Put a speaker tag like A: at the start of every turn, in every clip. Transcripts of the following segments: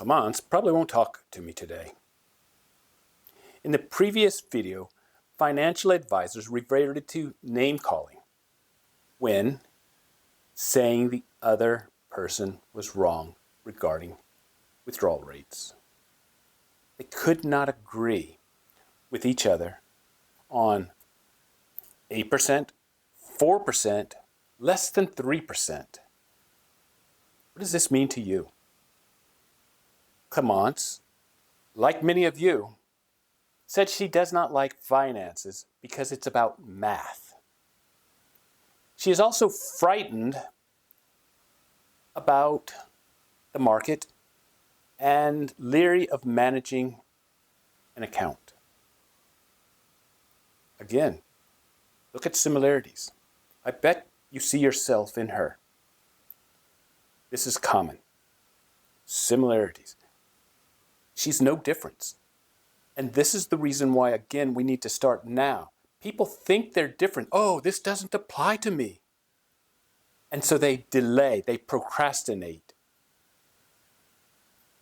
A: Clemence probably won't talk to me today. In the previous video, financial advisors reverted to name calling when saying the other person was wrong regarding withdrawal rates. They could not agree with each other on 8%, 4%, less than 3%. What does this mean to you? Clemence, like many of you, said she does not like finances because it's about math. She is also frightened about the market and leery of managing an account. Again, look at similarities. I bet you see yourself in her. This is common. Similarities. She's no difference. And this is the reason why, again, we need to start now. People think they're different. Oh, this doesn't apply to me. And so they delay, they procrastinate,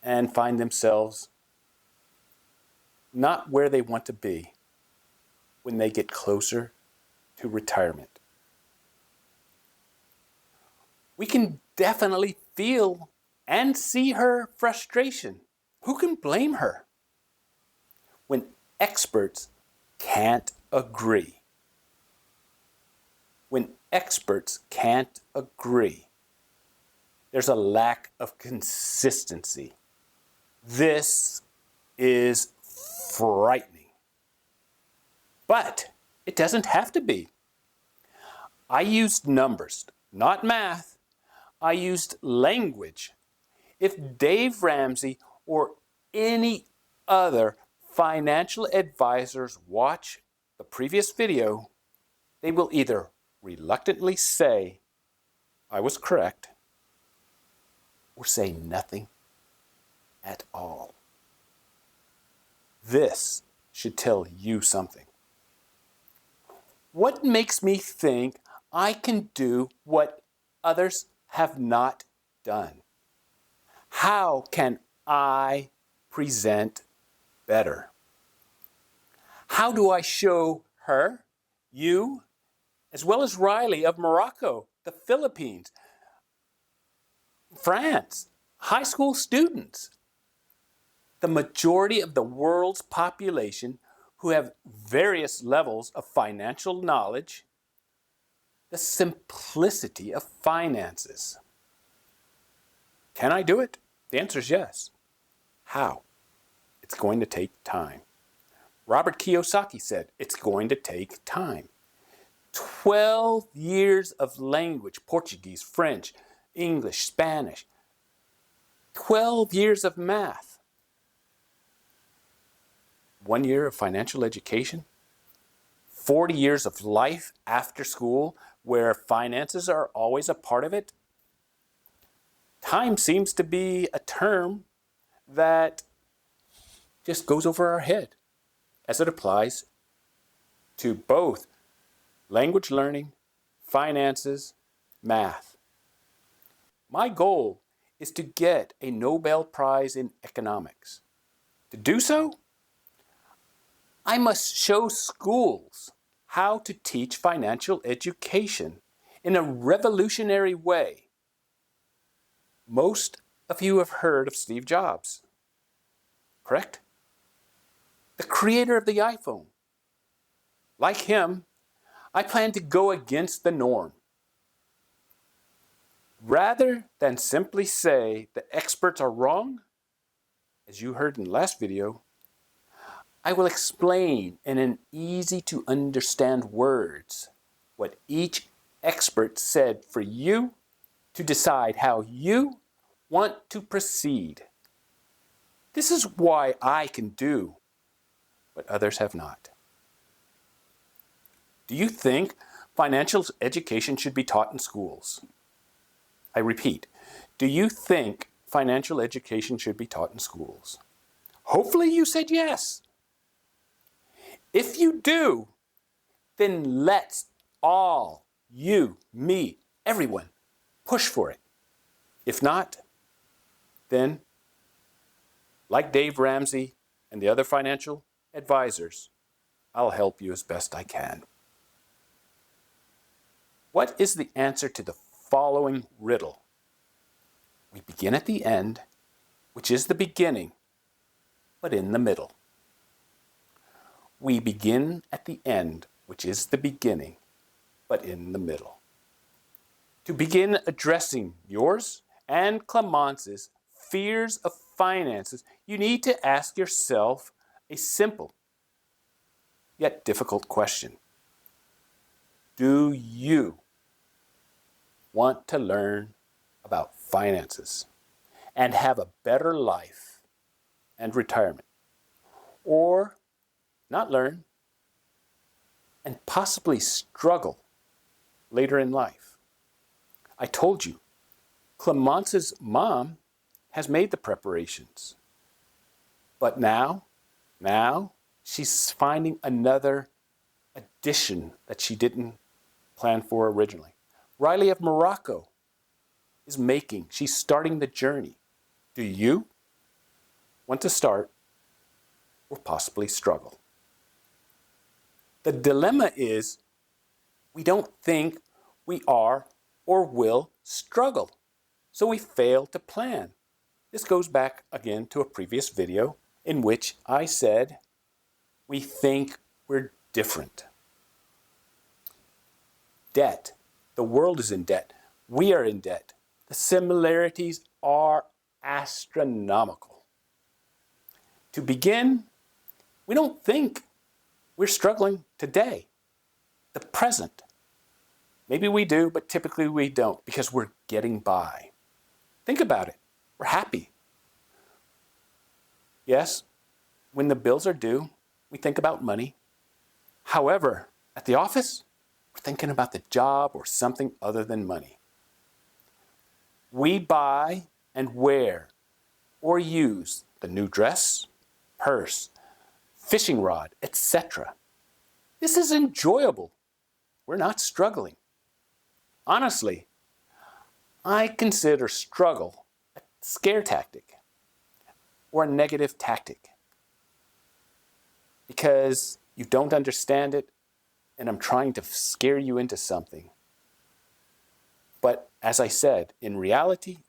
A: and find themselves not where they want to be when they get closer to retirement. We can definitely feel and see her frustration. Who can blame her? When experts can't agree. When experts can't agree, there's a lack of consistency. This is frightening. But it doesn't have to be. I used numbers, not math. I used language. If Dave Ramsey or any other financial advisors watch the previous video, they will either reluctantly say, I was correct, or say nothing at all. This should tell you something. What makes me think I can do what others have not done? How can I present better? How do I show her, you, as well as Riley of Morocco, the Philippines, France, high school students, the majority of the world's population who have various levels of financial knowledge, the simplicity of finances? Can I do it? The answer is yes. How? It's going to take time. Robert Kiyosaki said, it's going to take time. 12 years of language, Portuguese, French, English, Spanish. 12 years of math. 1 year of financial education. 40 years of life after school where finances are always a part of it. Time seems to be a term that just goes over our head as it applies to both language learning, finances, math. My goal is to get a Nobel Prize in economics. To do so, I must show schools how to teach financial education in a revolutionary way. Most of you have heard of Steve Jobs, correct? The creator of the iPhone. Like him, I plan to go against the norm. Rather than simply say the experts are wrong, as you heard in the last video, I will explain in an easy to understand words what each expert said for you to decide how you want to proceed. This is why I can do what others have not. Do you think financial education should be taught in schools? I repeat, do you think financial education should be taught in schools? Hopefully you said yes. If you do, then let's all, you, me, everyone, push for it. If not, then Like Dave Ramsey and the other financial advisors, I'll help you as best I can. What is the answer to the following riddle? We begin at the end, which is the beginning, but in the middle. We begin at the end, which is the beginning, but in the middle. To begin addressing yours and Clemence's fears of finances, you need to ask yourself a simple yet difficult question. Do you want to learn about finances and have a better life and retirement? Or not learn and possibly struggle later in life? I told you, Clemence's mom has made the preparations. But now she's finding another addition that she didn't plan for originally. Riley of Morocco she's starting the journey. Do you want to start or possibly struggle? The dilemma is we don't think we are or will struggle, so we fail to plan. This goes back again to a previous video in which I said we think we're different. Debt. The world is in debt. We are in debt. The similarities are astronomical. To begin, we don't think we're struggling today, the present. Maybe we do, but typically we don't because we're getting by. Think about it. We're happy. Yes, when the bills are due, we think about money. However, at the office, we're thinking about the job or something other than money. We buy and wear or use the new dress, purse, fishing rod, etc. This is enjoyable. We're not struggling. Honestly, I consider struggle a scare tactic or a negative tactic because you don't understand it and I'm trying to scare you into something. But as I said, in reality,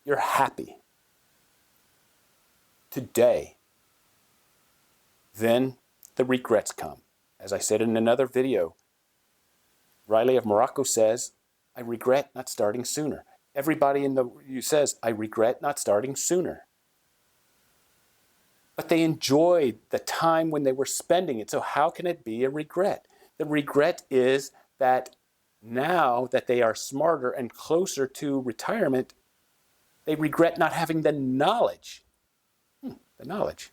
A: you're happy today. Then the regrets come. As I said in another video, Riley of Morocco says, I regret not starting sooner. Everybody in the review says, I regret not starting sooner. But they enjoyed the time when they were spending it. So how can it be a regret? The regret is that now that they are smarter and closer to retirement, they regret not having the knowledge. The knowledge.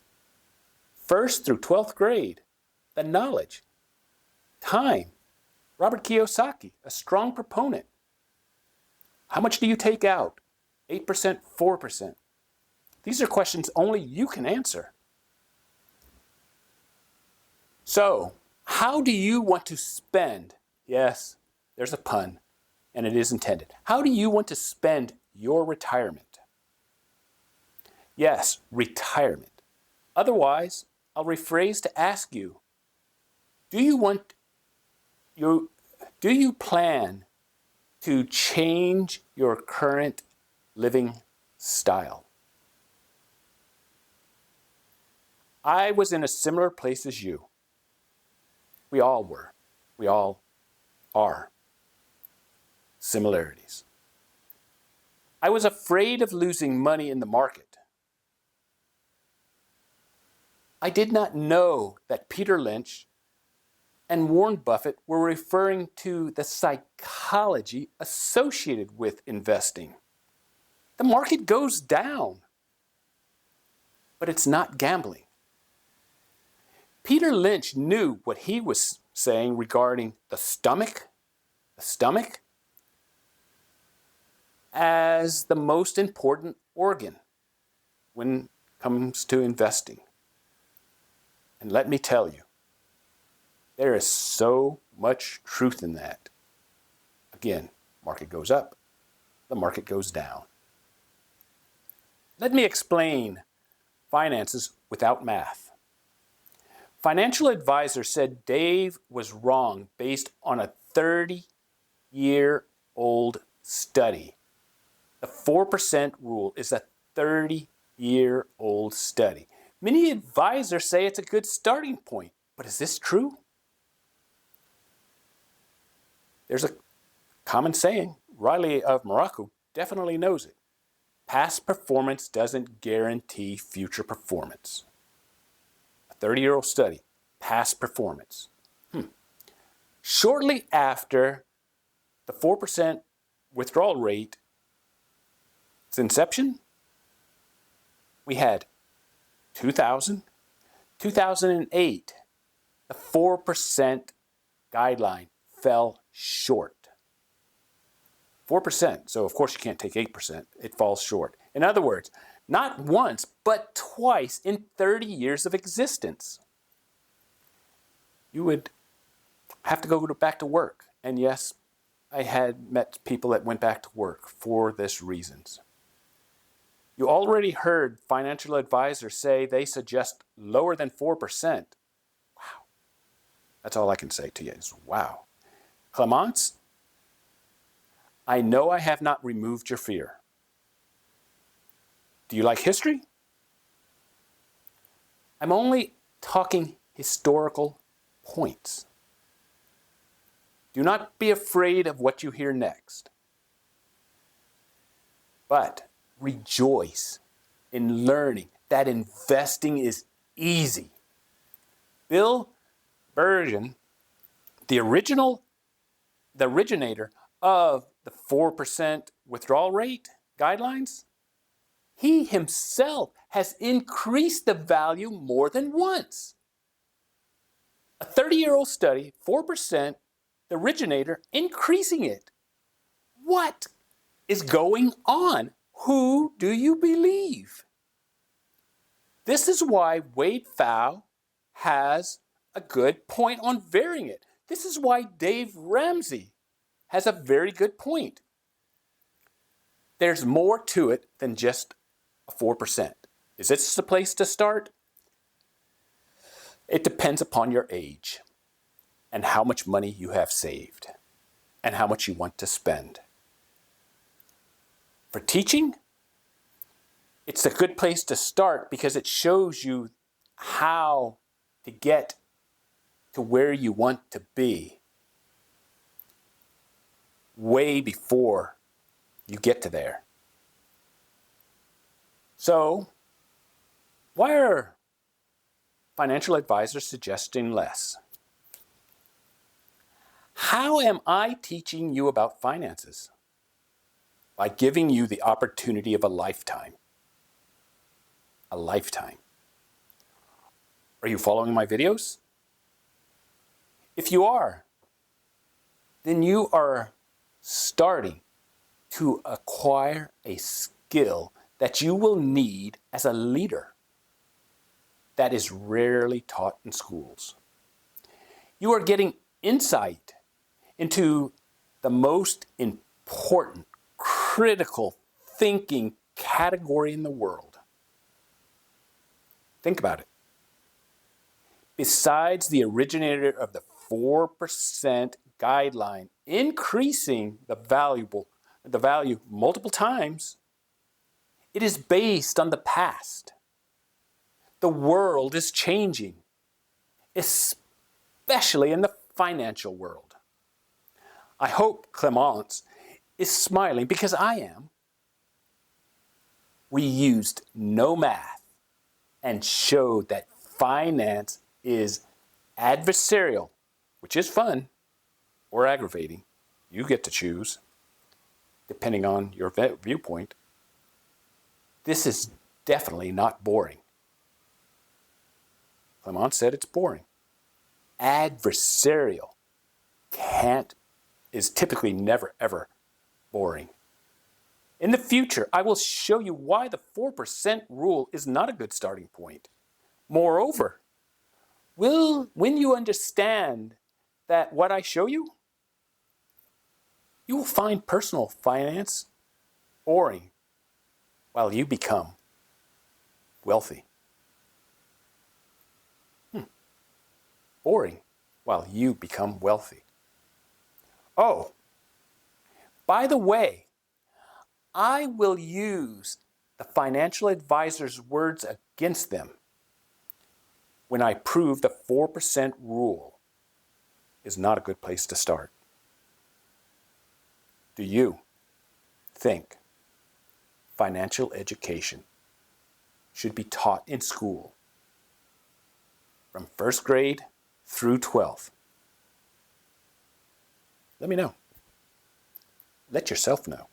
A: First through 12th grade, the knowledge. Time. Robert Kiyosaki, a strong proponent. How much do you take out? 8%, 4%. These are questions only you can answer. So, how do you want to spend? Yes, there's a pun, and it is intended. How do you want to spend your retirement? Yes, retirement. Otherwise, I'll rephrase to ask you, do you plan to change your current living style? I was in a similar place as you. We all were. We all are. Similarities. I was afraid of losing money in the market. I did not know that Peter Lynch and Warren Buffett were referring to the psychology associated with investing. The market goes down, but it's not gambling. Peter Lynch knew what he was saying regarding the stomach as the most important organ when it comes to investing. And let me tell you, there is so much truth in that. Again, market goes up, the market goes down. Let me explain finances without math. Financial advisor said Dave was wrong based on a 30-year-old study. The 4% rule is a 30-year-old study. Many advisors say it's a good starting point, but is this true? There's a common saying, Riley of Morocco definitely knows it. Past performance doesn't guarantee future performance. A 30-year-old study, past performance. Shortly after the 4% withdrawal rate its inception, we had 2000, 2008, the 4% guideline fell short. 4%, so of course you can't take 8%, it falls short. In other words, not once, but twice in 30 years of existence. You would have to go back to work. And yes, I had met people that went back to work for this reasons. You already heard financial advisors say they suggest lower than 4%. Wow. That's all I can say to you is wow. Clemence, I know I have not removed your fear. Do you like history? I'm only talking historical points. Do not be afraid of what you hear next. But rejoice in learning that investing is easy. Bill Bergen, the originator of the 4% withdrawal rate guidelines, he himself has increased the value more than once. A 30-year-old study, 4%, the originator increasing it. What is going on? Who do you believe? This is why Wade Pfau has a good point on varying it. This is why Dave Ramsey has a very good point. There's more to it than just a 4%. Is this the place to start? It depends upon your age and how much money you have saved and how much you want to spend. For teaching, it's a good place to start because it shows you how to get to where you want to be way before you get to there. So, why are financial advisors suggesting less? How am I teaching you about finances? By giving you the opportunity of a lifetime. A lifetime. Are you following my videos? If you are, then you are starting to acquire a skill that you will need as a leader that is rarely taught in schools. You are getting insight into the most important, critical thinking category in the world. Think about it. Besides the originator of the 4% guideline increasing the value multiple times, it is based on the past. The world is changing, especially in the financial world. I hope Clemence is smiling because I am. We used no math and showed that finance is adversarial, which is fun or aggravating. You get to choose, depending on your viewpoint. This is definitely not boring. Clemence said it's boring. Adversarial is typically never ever boring. In the future, I will show you why the 4% rule is not a good starting point. Moreover, when you understand that what I show you, you will find personal finance boring while you become wealthy. boring while you become wealthy. Oh, by the way, I will use the financial advisor's words against them when I prove the 4% rule is not a good place to start. Do you think financial education should be taught in school from first grade through 12th? Let me know. Let yourself know.